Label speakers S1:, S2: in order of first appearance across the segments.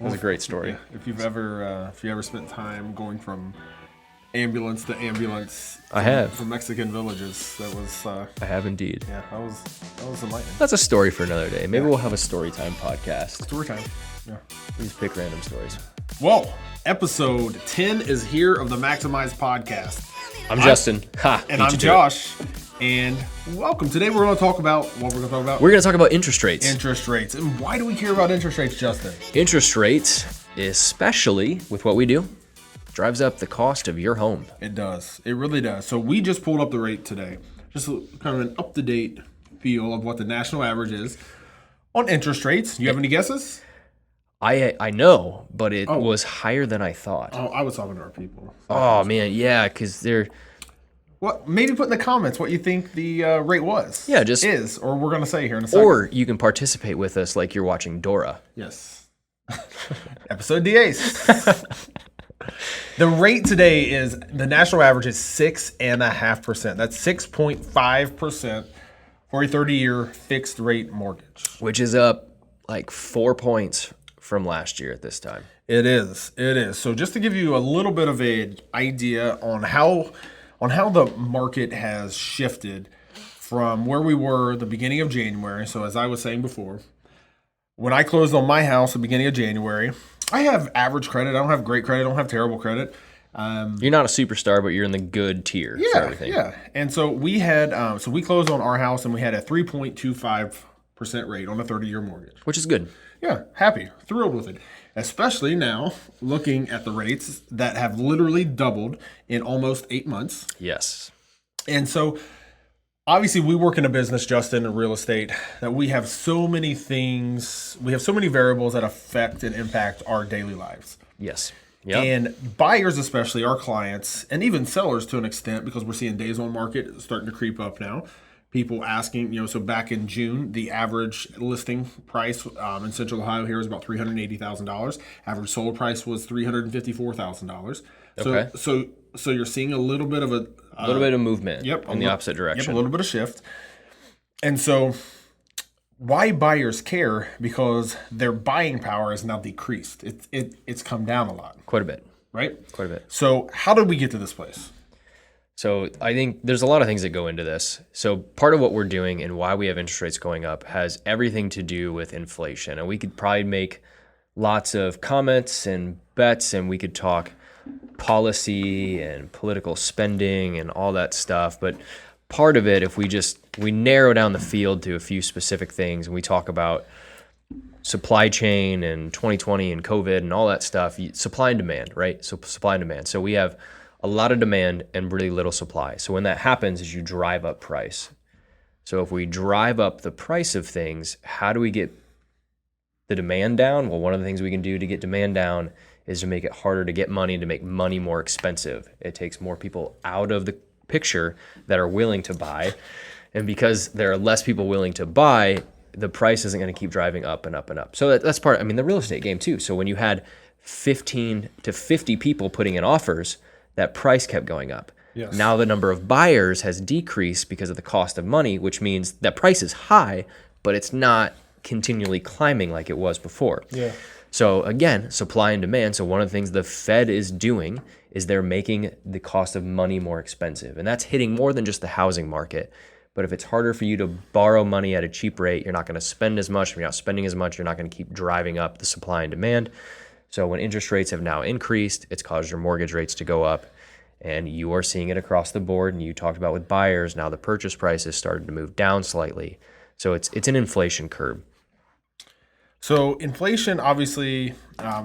S1: It was a great story.
S2: Yeah, if you ever spent time going from ambulance to ambulance,
S1: I have.
S2: from Mexican villages, that was
S1: I have indeed.
S2: yeah, that was enlightening.
S1: That's a story for another day. Maybe we'll have a story time podcast.
S2: Story time. Yeah.
S1: We just pick random stories.
S2: Well, episode 10 is here of the Maximize podcast.
S1: I'm Justin.
S2: And I'm Josh. And welcome. Today we're going to talk about what we're going to talk about.
S1: We're going to talk about interest rates.
S2: Interest rates. And why do we care about interest rates, Justin?
S1: Interest rates, especially with what we do, drives up the cost of your home.
S2: It does. It really does. So we just pulled up the rate today. Just kind of an up-to-date feel of what the national average is on interest rates. You have any guesses?
S1: I know, but it was higher than I thought.
S2: Oh, I was talking to our people.
S1: Oh, man, yeah, because they're...
S2: What? Maybe put in the comments what you think the rate was.
S1: Yeah, just...
S2: Is, or we're going to say here in a second.
S1: Or you can participate with us like you're watching Dora.
S2: Yes. Episode DAs. The rate today is, the national average is 6.5%. That's 6.5% for a 30-year fixed rate mortgage.
S1: Which is up like 4 points from last year at this time.
S2: It is. It is. So just to give you a little bit of an idea on how the market has shifted from where we were the beginning of January. So as I was saying before, when I closed on my house at the beginning of January, I have average credit. I don't have great credit. I don't have terrible credit.
S1: You're not a superstar, but you're in the good tier for everything.
S2: Yeah. And so we had, we closed on our house and we had a 3.25% rate on a 30-year mortgage.
S1: Which is good.
S2: Yeah, happy, thrilled with it. Especially now, looking at the rates that have literally doubled in almost 8 months.
S1: Yes.
S2: And so, obviously, we work in a business, Justin, in real estate, that we have so many things, we have so many variables that affect and impact our daily lives.
S1: Yes. Yeah.
S2: And buyers, especially our clients, and even sellers to an extent, because we're seeing days on market starting to creep up now. People asking, so back in June, the average listing price in Central Ohio here was about $380,000. Average sold price was $354,000.
S1: Okay.
S2: So you're seeing a little bit of
S1: movement. In the opposite direction.
S2: Yep, a little bit of shift. And so why buyers care? Because their buying power has now decreased. It's come down a lot.
S1: Quite a bit.
S2: Right?
S1: Quite a bit.
S2: So how did we get to this place?
S1: So I think there's a lot of things that go into this. So part of what we're doing and why we have interest rates going up has everything to do with inflation. And we could probably make lots of comments and bets, and we could talk policy and political spending and all that stuff. But part of it, if we narrow down the field to a few specific things and we talk about supply chain and 2020 and COVID and all that stuff, supply and demand, right? So supply and demand. So we have a lot of demand and really little supply. So when that happens is you drive up price. So if we drive up the price of things, how do we get the demand down? Well, one of the things we can do to get demand down is to make it harder to get money, to make money more expensive. It takes more people out of the picture that are willing to buy. And because there are less people willing to buy, the price isn't going to keep driving up and up and up. So that's part, the real estate game too. So when you had 15 to 50 people putting in offers, that price kept going up.
S2: Yes.
S1: Now the number of buyers has decreased because of the cost of money, which means that price is high, but it's not continually climbing like it was before.
S2: Yeah.
S1: So again, supply and demand. So one of the things the Fed is doing is they're making the cost of money more expensive. And that's hitting more than just the housing market. But if it's harder for you to borrow money at a cheap rate, you're not going to spend as much. If you're not spending as much, you're not going to keep driving up the supply and demand. So when interest rates have now increased, it's caused your mortgage rates to go up, and you are seeing it across the board. And you talked about with buyers, now the purchase price has started to move down slightly. So it's an inflation curve.
S2: So inflation, obviously,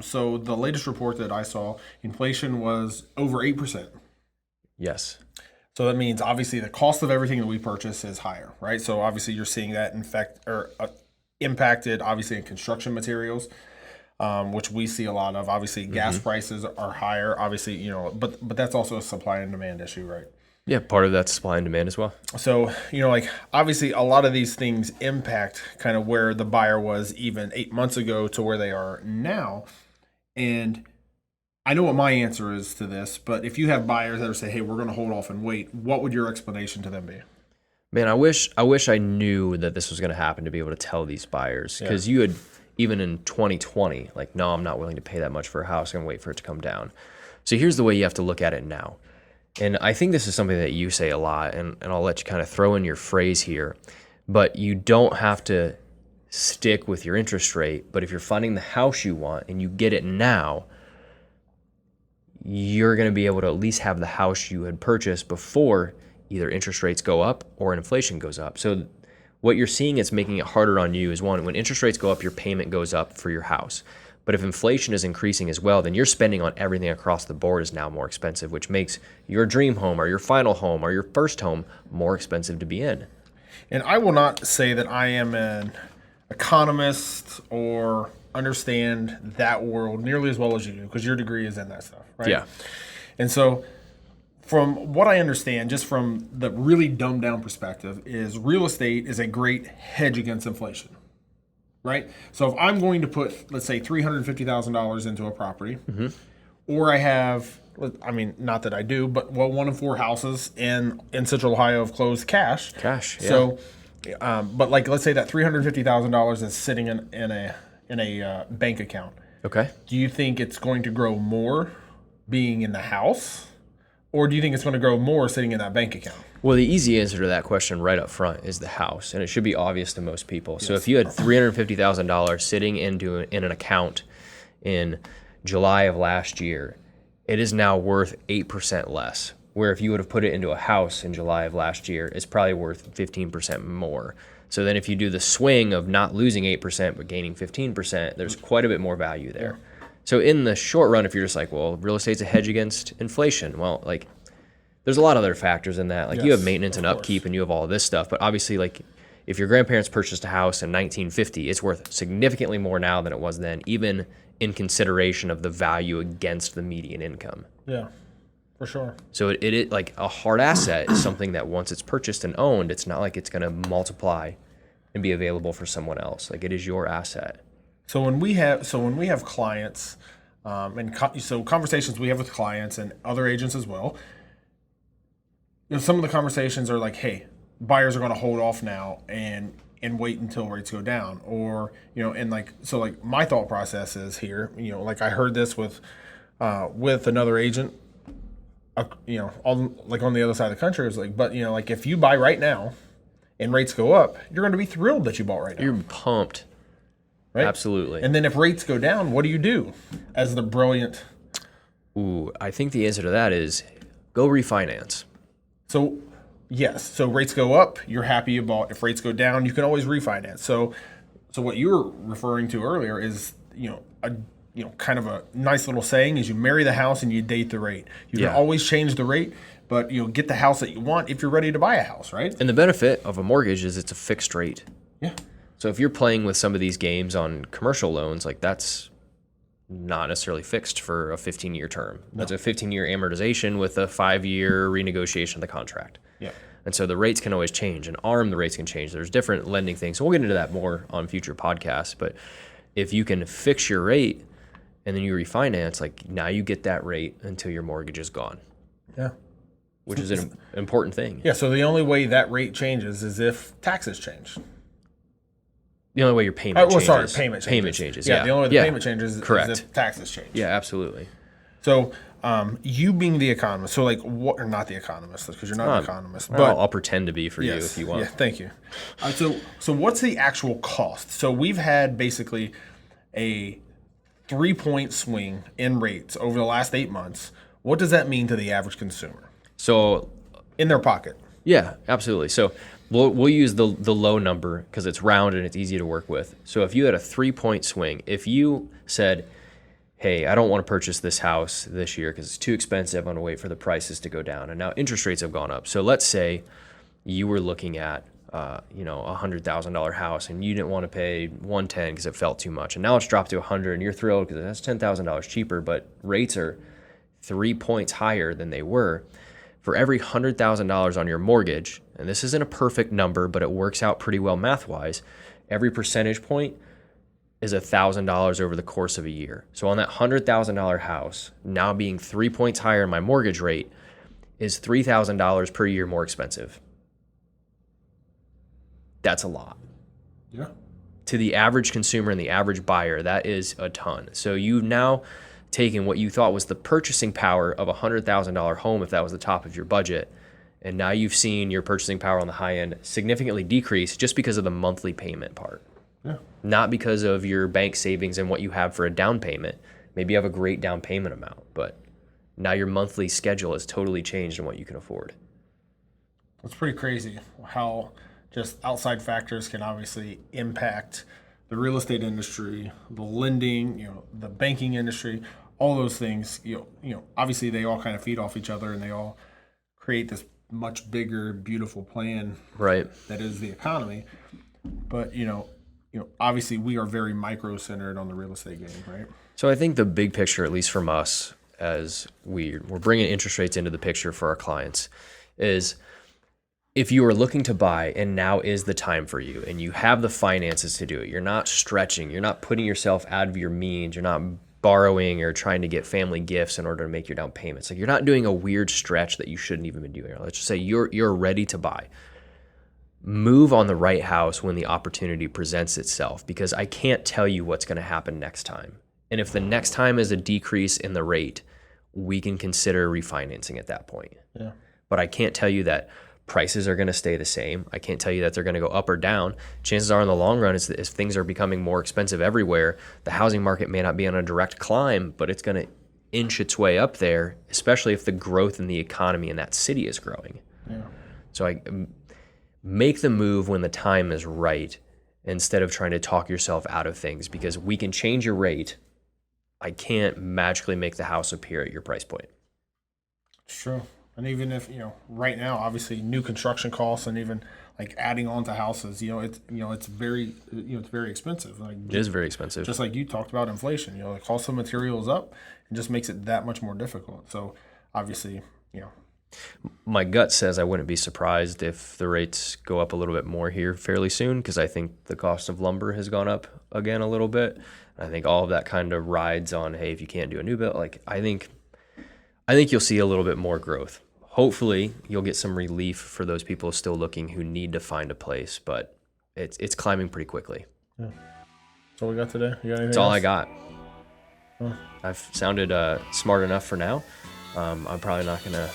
S2: so the latest report that I saw, inflation was over 8%.
S1: Yes.
S2: So that means obviously the cost of everything that we purchase is higher, right? So obviously you're seeing that impacted obviously in construction materials. Which we see a lot of. Obviously, gas prices are higher. Obviously, but that's also a supply and demand issue, right?
S1: Yeah, part of that's supply and demand as well.
S2: So, obviously a lot of these things impact kind of where the buyer was even 8 months ago to where they are now. And I know what my answer is to this, but if you have buyers that are saying, hey, we're going to hold off and wait, what would your explanation to them be?
S1: Man, I wish I knew that this was going to happen to be able to tell these buyers, because you even in 2020, like, no, I'm not willing to pay that much for a house. I'm going to wait for it to come down. So here's the way you have to look at it now. And I think this is something that you say a lot, and I'll let you kind of throw in your phrase here, but you don't have to stick with your interest rate. But if you're finding the house you want and you get it now, you're going to be able to at least have the house you had purchased before either interest rates go up or inflation goes up. So what you're seeing is making it harder on you is, one, when interest rates go up, your payment goes up for your house. But if inflation is increasing as well, then your spending on everything across the board is now more expensive, which makes your dream home or your final home or your first home more expensive to be in.
S2: And I will not say that I am an economist or understand that world nearly as well as you do, because your degree is in that stuff, right?
S1: Yeah.
S2: And so from what I understand, just from the really dumbed down perspective, is real estate is a great hedge against inflation. Right? So if I'm going to put, let's say, $350,000 into a property, or I have, I mean, not that I do, but 1 in 4 houses in Central Ohio have closed cash.
S1: Cash, yeah.
S2: So, but like, let's say that $350,000 is sitting in a bank account.
S1: Okay.
S2: Do you think it's going to grow more being in the house, or do you think it's going to grow more sitting in that bank account?
S1: Well, the easy answer to that question right up front is the house, and it should be obvious to most people. Yes. So if you had $350,000 sitting in an account in July of last year, it is now worth 8% less. Where if you would have put it into a house in July of last year, it's probably worth 15% more. So then if you do the swing of not losing 8% but gaining 15%, there's quite a bit more value there. Yeah. So in the short run, if you're just like, well, real estate's a hedge against inflation, well, like, there's a lot of other factors in that. Like, yes, you have maintenance and upkeep and you have all of this stuff. But obviously, like, if your grandparents purchased a house in 1950, it's worth significantly more now than it was then, even in consideration of the value against the median income.
S2: Yeah, for sure.
S1: So it like a hard asset is something that once it's purchased and owned, it's not like it's going to multiply and be available for someone else. Like, it is your asset.
S2: So when we have clients, so conversations we have with clients and other agents as well, you know, some of the conversations are like, hey, buyers are going to hold off now and wait until rates go down, or, you know, and like, so like my thought process is here, you know, like I heard this with another agent, you know, on the other side of the country, is like, but, you know, like, if you buy right now and rates go up, you're going to be thrilled that you bought right now.
S1: You're pumped. Right? Absolutely.
S2: And then if rates go down, what do you do as the brilliant?
S1: Ooh, I think the answer to that is go refinance.
S2: So, yes. So rates go up, you're happy you bought. If rates go down, you can always refinance. So what you were referring to earlier is, kind of a nice little saying is, you marry the house and you date the rate. You can always change the rate, but you'll get the house that you want if you're ready to buy a house, right?
S1: And the benefit of a mortgage is it's a fixed rate.
S2: Yeah.
S1: So if you're playing with some of these games on commercial loans, like, that's not necessarily fixed for a 15-year term. That's a 15-year amortization with a 5-year renegotiation of the contract.
S2: Yeah.
S1: And so the rates can always change, and the rates can change. There's different lending things. So we'll get into that more on future podcasts. But if you can fix your rate and then you refinance, like, now you get that rate until your mortgage is gone.
S2: Yeah.
S1: Which is an important thing.
S2: Yeah. So the only way that rate changes is if taxes change.
S1: The only way your payment changes.
S2: Payment changes. Yeah, the only way the payment changes is if taxes change.
S1: Yeah, absolutely.
S2: So you being the economist, so like what, or not the economist, because you're not an economist. But
S1: I'll pretend to be for you if you want.
S2: Yeah, thank you. So what's the actual cost? So we've had basically a 3-point swing in rates over the last 8 months. What does that mean to the average consumer?
S1: So
S2: in their pocket.
S1: Yeah, absolutely. So we'll use the low number because it's round and it's easy to work with. So if you had a 3-point swing, if you said, hey, I don't want to purchase this house this year because it's too expensive, I'm going to wait for the prices to go down. And now interest rates have gone up. So let's say you were looking at a $100,000 house and you didn't want to pay $110 because it felt too much. And now it's dropped to $100 and you're thrilled because that's $10,000 cheaper, but rates are 3 points higher than they were. For every $100,000 on your mortgage, and this isn't a perfect number, but it works out pretty well math-wise, every percentage point is $1,000 over the course of a year. So on that $100,000 house, now being 3 points higher in my mortgage rate, is $3,000 per year more expensive. That's a lot.
S2: Yeah.
S1: to the average consumer and the average buyer, that is a ton. So you've now taken what you thought was the purchasing power of a $100,000 home, if that was the top of your budget, and now you've seen your purchasing power on the high end significantly decrease just because of the monthly payment part.
S2: Yeah.
S1: Not because of your bank savings and what you have for a down payment. Maybe you have a great down payment amount, but now your monthly schedule has totally changed in what you can afford.
S2: It's pretty crazy how just outside factors can obviously impact the real estate industry, the lending, the banking industry, all those things. Obviously they all kind of feed off each other, and they all create this much bigger, beautiful plan,
S1: right,
S2: that is the economy. But obviously we are very micro-centered on the real estate game, right?
S1: So I think the big picture, at least from us, as we're bringing interest rates into the picture for our clients, is if you are looking to buy and now is the time for you and you have the finances to do it, you're not stretching, you're not putting yourself out of your means, you're not borrowing or trying to get family gifts in order to make your down payments. Like, you're not doing a weird stretch that you shouldn't even be doing. Let's just say you're ready to buy. Move on the right house when the opportunity presents itself, because I can't tell you what's going to happen next time. And if the next time is a decrease in the rate, we can consider refinancing at that point.
S2: Yeah.
S1: But I can't tell you that prices are going to stay the same. I can't tell you that they're going to go up or down. Chances are in the long run, as things are becoming more expensive everywhere, the housing market may not be on a direct climb, but it's going to inch its way up there, especially if the growth in the economy in that city is growing.
S2: Yeah.
S1: So I make the move when the time is right, instead of trying to talk yourself out of things, because we can change your rate. I can't magically make the house appear at your price point.
S2: It's true. And even if, right now, obviously new construction costs and even like adding on to houses, it's very, it's very expensive. Like,
S1: it is very expensive.
S2: Just like you talked about inflation, the cost of materials up, it just makes it that much more difficult. So obviously,
S1: my gut says I wouldn't be surprised if the rates go up a little bit more here fairly soon, because I think the cost of lumber has gone up again a little bit. I think all of that kind of rides on, hey, if you can't do a new build, like I think you'll see a little bit more growth. Hopefully you'll get some relief for those people still looking who need to find a place, but it's climbing pretty quickly.
S2: Yeah. That's all we got today. You got anything
S1: That's all
S2: else?
S1: I got.
S2: Huh.
S1: I've sounded smart enough for now. I'm probably not going to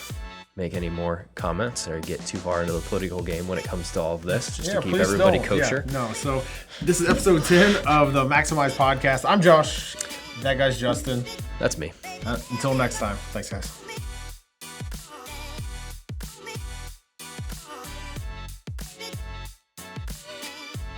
S1: make any more comments or get too far into the political game when it comes to all of this, just to keep everybody kosher.
S2: Yeah, no, so this is episode 10 of the Maximize Podcast. I'm Josh. That guy's Justin.
S1: That's me.
S2: Until next time. Thanks, guys.